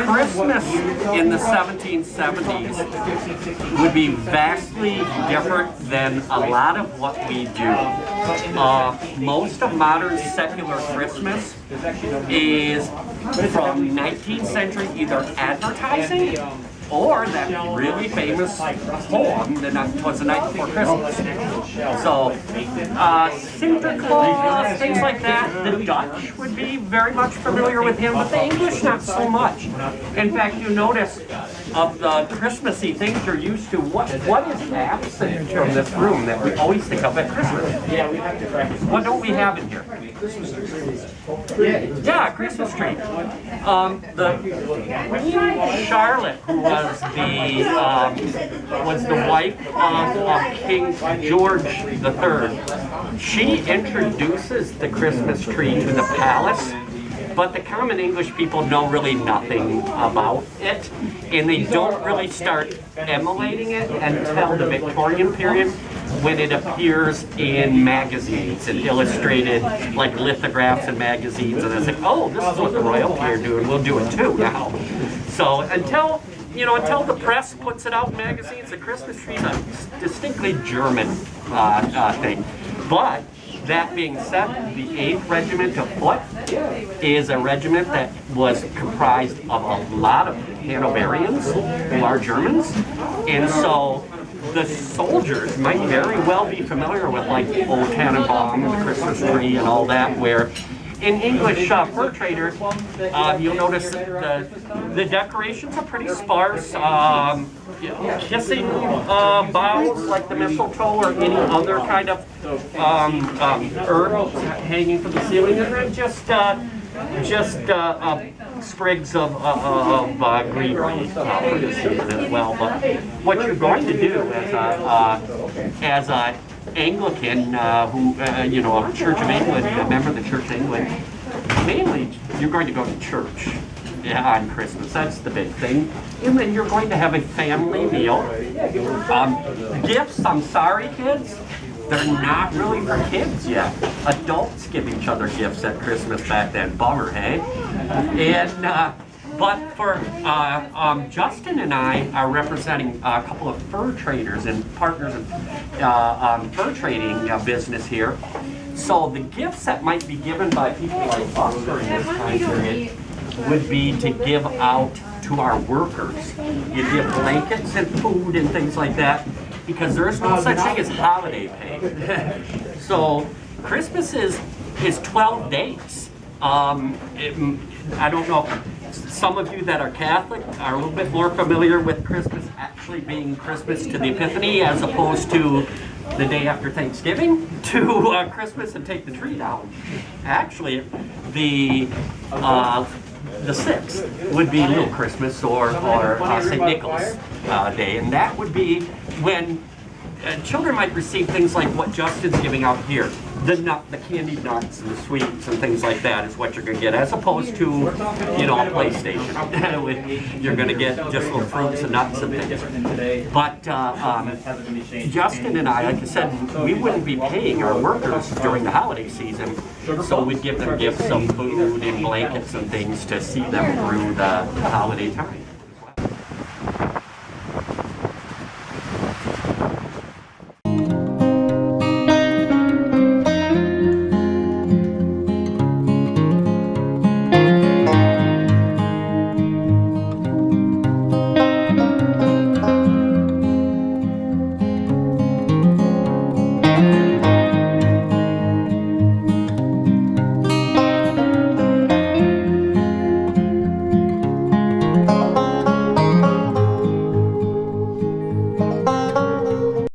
Christmas in the 1770s would be vastly different than a lot of what we do. Most of modern secular Christmas is from 19th century either advertising or that really famous poem, "'Twas the Night Before Christmas." So, Santa Claus, things like that. The Dutch would be very much familiar with him, but the English not so much. In fact, you notice of the Christmassy things you're used to, what is absent from this room that we always think of at Christmas? Yeah, we have to practice. What don't we have in here? Christmas tree. Yeah, Christmas tree. The Queen Charlotte, who was the wife of King George III. She introduces the Christmas tree to the palace, but the common English people know really nothing about it, and they don't really start emulating it until the Victorian period, when it appears in magazines and illustrated, like lithographs in magazines, and it's like, oh, this is what the royalty are doing, we'll do it too now. So until the press puts it out in magazines, the Christmas tree is a distinctly German thing. But that being said, the 8th Regiment of Foot is a regiment that was comprised of a lot of Hanoverians, who are Germans, and so the soldiers might very well be familiar with like Old Tannenbaum and the Christmas tree and all that, where in English fur traders, you'll notice that the decorations are pretty sparse. Kissing boughs like the mistletoe or any other kind of herb hanging from the ceiling, and then just sprigs of greenery for the season as well. But what you're going to do as a Anglican, a Church of England, a member of the Church of England, mainly you're going to go to church on Christmas. That's the big thing. And then you're going to have a family meal. Gifts, I'm sorry kids, they're not really for kids yet. Adults give each other gifts at Christmas back then. Bummer, hey? And but for Justin and I are representing a couple of fur traders and partners in fur trading business here. So the gifts that might be given by people like us during this time period would be to give out to our workers. You give blankets and food and things like that, because there's no such thing as holiday pay. So Christmas is 12 days. I don't know, some of you that are Catholic are a little bit more familiar with Christmas actually being Christmas to the Epiphany as opposed to the day after Thanksgiving to Christmas and take the tree down. Actually, the 6th would be Little Christmas or St. Nicholas Day, and that would be when children might receive things like what Justin's giving out here. The candied nuts and the sweets and things like that is what you're going to get, as opposed to, a PlayStation. You're going to get just little fruits and nuts and things. But Justin and I, like I said, we wouldn't be paying our workers during the holiday season, so we'd give them gifts of food and blankets and things to see them through the holiday time.